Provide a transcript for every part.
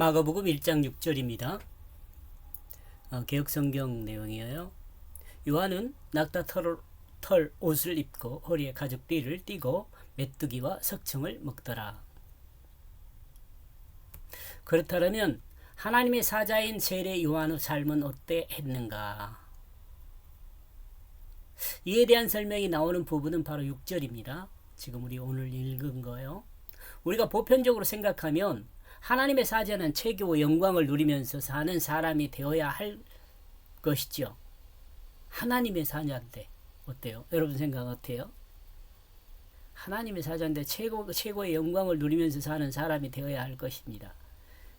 마가복음 1장 6절입니다. 개역성경 내용이에요. 요한은 낙타 털 옷을 입고 허리에 가죽띠를 띠고 메뚜기와 석청을 먹더라. 그렇다면 하나님의 사자인 세례 요한의 삶은 어때했는가? 이에 대한 설명이 나오는 부분은 바로 6절입니다. 지금 우리 오늘 읽은 거예요. 우리가 보편적으로 생각하면 하나님의 사자는 체교와 영광을 누리면서 사는 사람이 되어야 할 것이죠. 하나님의 사자인데 어때요? 여러분 생각 어때요? 하나님의 사자인데 최고의 영광을 누리면서 사는 사람이 되어야 할 것입니다.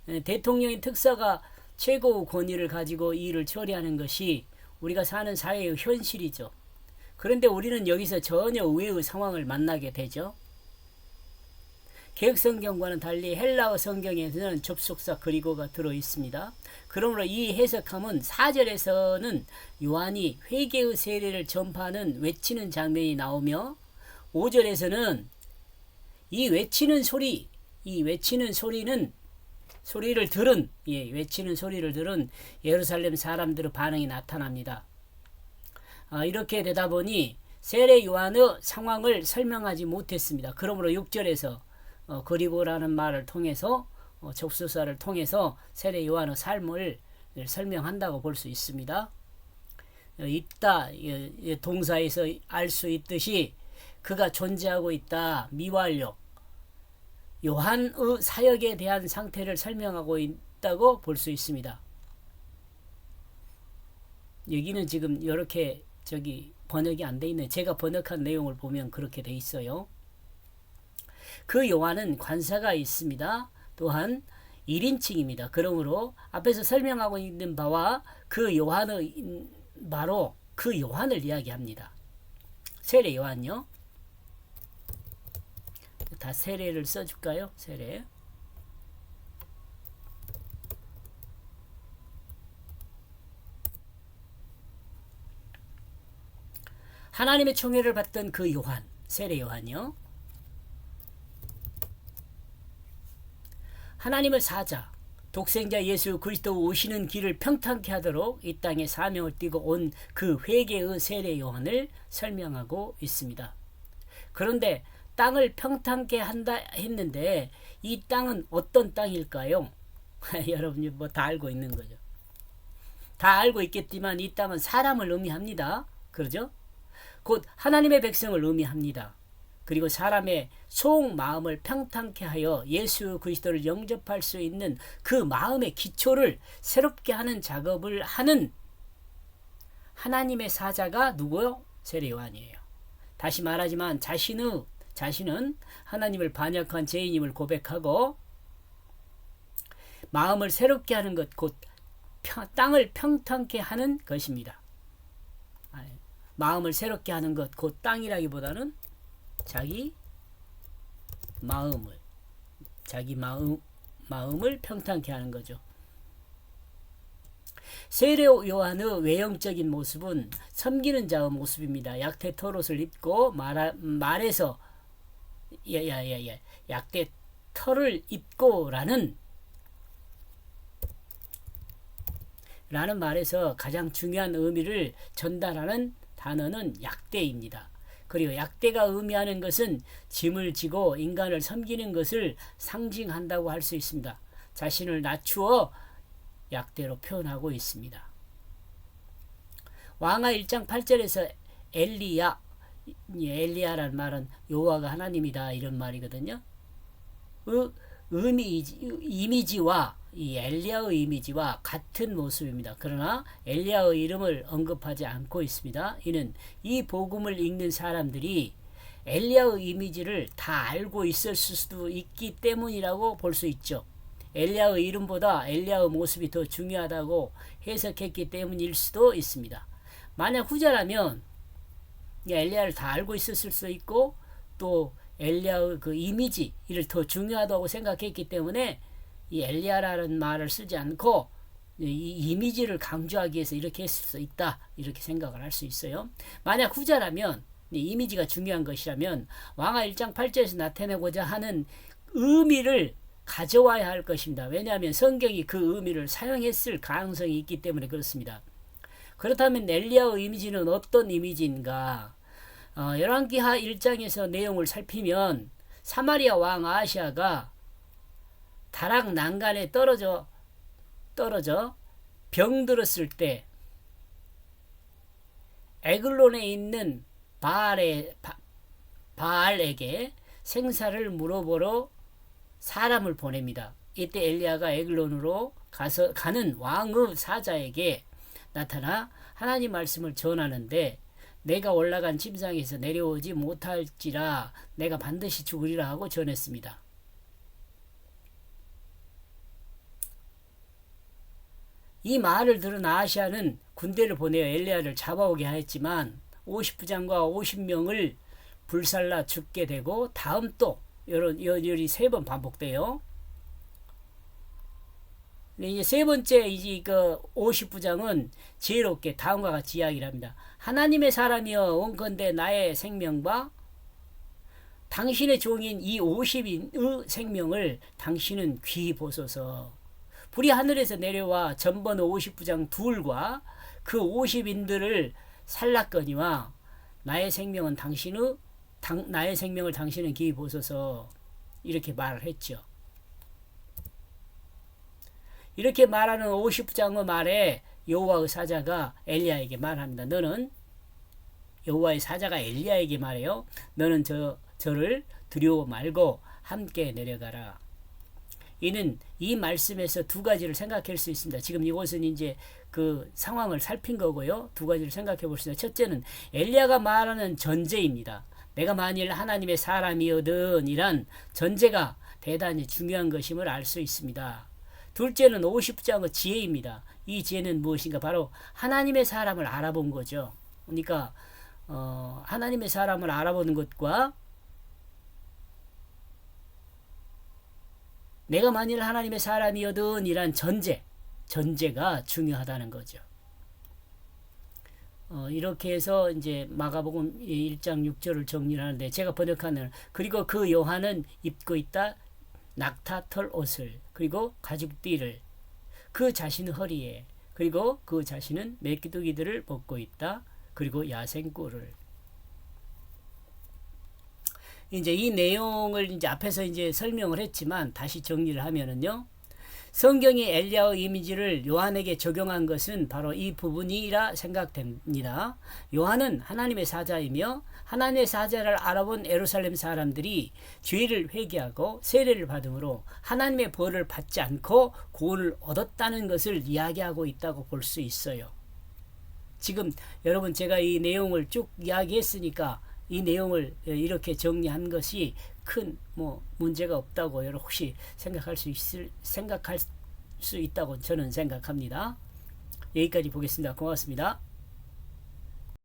대통령의 특사가 최고의 권위를 가지고 이 일을 처리하는 것이 우리가 사는 사회의 현실이죠. 그런데 우리는 여기서 전혀 의외의 상황을 만나게 되죠. 개역성경과는 달리 헬라어 성경에서는 접속사 그리고가 들어있습니다. 그러므로 이 해석함은 4절에서는 요한이 회개의 세례를 전파하는 외치는 장면이 나오며 5절에서는 이 외치는 소리를 들은 예루살렘 사람들의 반응이 나타납니다. 이렇게 되다 보니 세례 요한의 상황을 설명하지 못했습니다. 그러므로 6절에서 그리고라는 말을 통해서 접수사를 통해서 세례 요한의 삶을 설명한다고 볼 수 있습니다. 있다 동사에서 알 수 있듯이 그가 존재하고 있다 미완료 요한의 사역에 대한 상태를 설명하고 있다고 볼 수 있습니다. 여기는 지금 이렇게 번역이 안 돼 있네. 제가 번역한 내용을 보면 그렇게 돼 있어요. 그 요한은 관사가 있습니다. 또한 1인칭입니다. 그러므로 앞에서 설명하고 있는 바와 그 요한의 바로 그 요한을 이야기합니다. 세례 요한요. 다 세례를 써줄까요? 세례. 하나님의 총애를 받던 그 요한, 세례 요한요. 하나님의 사자, 독생자 예수 그리스도 오시는 길을 평탄케 하도록 이 땅에 사명을 띠고 온 그 회개의 세례 요한을 설명하고 있습니다. 그런데 땅을 평탄케 한다 했는데 이 땅은 어떤 땅일까요? 여러분이 뭐 다 알고 있는 거죠. 다 알고 있겠지만 이 땅은 사람을 의미합니다. 그러죠? 곧 하나님의 백성을 의미합니다. 그리고 사람의 속 마음을 평탄케 하여 예수 그리스도를 영접할 수 있는 그 마음의 기초를 새롭게 하는 작업을 하는 하나님의 사자가 누구요? 세례 요한이에요. 다시 말하지만 자신은 하나님을 반역한 죄인임을 고백하고 마음을 새롭게 하는 것, 곧 땅을 평탄케 하는 것입니다. 마음을 새롭게 하는 것, 곧 땅이라기보다는 자기 마음을 평탄케 하는 거죠. 세례 요한의 외형적인 모습은 섬기는 자의 모습입니다. 약대 털옷을 입고 말에서 약대 털을 입고라는 말에서 가장 중요한 의미를 전달하는 단어는 약대입니다. 그리고 약대가 의미하는 것은 짐을 지고 인간을 섬기는 것을 상징한다고 할 수 있습니다. 자신을 낮추어 약대로 표현하고 있습니다. 왕하 1장 8절에서 엘리야라는 말은 여호와가 하나님이다 이런 말이거든요. 이미지와 이 엘리야의 이미지와 같은 모습입니다. 그러나 엘리야의 이름을 언급하지 않고 있습니다. 이는 이 복음을 읽는 사람들이 엘리야의 이미지를 다 알고 있을 수도 있기 때문이라고 볼 수 있죠. 엘리야의 이름보다 엘리야의 모습이 더 중요하다고 해석했기 때문일 수도 있습니다. 만약 후자라면 엘리야를 다 알고 있었을 수도 있고 또 엘리야의 그 이미지 이를 더 중요하다고 생각했기 때문에 이 엘리야라는 말을 쓰지 않고 이 이미지를 강조하기 위해서 이렇게 했을 수 있다 이렇게 생각을 할 수 있어요. 만약 후자라면 이미지가 중요한 것이라면 왕하 1장 8절에서 나타내고자 하는 의미를 가져와야 할 것입니다. 왜냐하면 성경이 그 의미를 사용했을 가능성이 있기 때문에 그렇습니다. 그렇다면 엘리야의 이미지는 어떤 이미지인가? 열왕기하 1장에서 내용을 살피면 사마리아 왕 아하시아가 다락 난간에 떨어져 병들었을 때 에글론에 있는 바알에게 생사를 물어보러 사람을 보냅니다. 이때 엘리야가 에글론으로 가는 왕의 사자에게 나타나 하나님 말씀을 전하는데 내가 올라간 침상에서 내려오지 못할지라 내가 반드시 죽으리라 하고 전했습니다. 이 말을 들은 아하시아는 군대를 보내어 엘리야를 잡아오게 하였지만 50부장과 50명을 불살라 죽게 되고 다음 또 이런 일이 3번 반복돼요. 이제 세 번째 이제 그 50부장은 지혜롭게 다음과 같이 이야기를 합니다. 하나님의 사람이여 원컨대 나의 생명과 당신의 종인 이 50인의 생명을 당신은 귀히 보소서. 불이 하늘에서 내려와 전번 50부장 둘과 그 50인들을 살랐거니와 나의 생명을 당신은 귀히 보소서. 이렇게 말을 했죠. 이렇게 말하는 50부장의 말에 여호와의 사자가 엘리야에게 말합니다. 여호와의 사자가 엘리야에게 말해요. 너는 저를 두려워 말고 함께 내려가라. 이는 이 말씀에서 두 가지를 생각할 수 있습니다. 지금 이것은 이제 그 상황을 살핀 거고요. 두 가지를 생각해 볼 수 있습니다. 첫째는 엘리야가 말하는 전제입니다. 내가 만일 하나님의 사람이거든 이란 전제가 대단히 중요한 것임을 알 수 있습니다. 둘째는 50장의 지혜입니다. 이 지혜는 무엇인가? 바로 하나님의 사람을 알아본 거죠. 그러니까 하나님의 사람을 알아보는 것과 내가 만일 하나님의 사람이거든 이란 전제가 중요하다는 거죠. 이렇게 해서 이제 마가복음 1장 6절을 정리를 하는데 제가 번역하는 그리고 그 요한은 입고 있다 낙타털 옷을 그리고 가죽띠를 그 자신의 허리에 그리고 그 자신은 메기두기들을 벗고 있다. 그리고 야생꿀을 이제 이 내용을 이제 앞에서 이제 설명을 했지만 다시 정리를 하면은요. 성경이 엘리야의 이미지를 요한에게 적용한 것은 바로 이 부분이라 생각됩니다. 요한은 하나님의 사자이며 하나님의 사자를 알아본 예루살렘 사람들이 죄를 회개하고 세례를 받음으로 하나님의 벌을 받지 않고 구원을 얻었다는 것을 이야기하고 있다고 볼 수 있어요. 지금 여러분 제가 이 내용을 쭉 이야기했으니까 이 내용을 이렇게 정리한 것이 큰 문제가 없다고 여러분 혹시 생각할 수 있다고 저는 생각합니다. 여기까지 보겠습니다. 고맙습니다.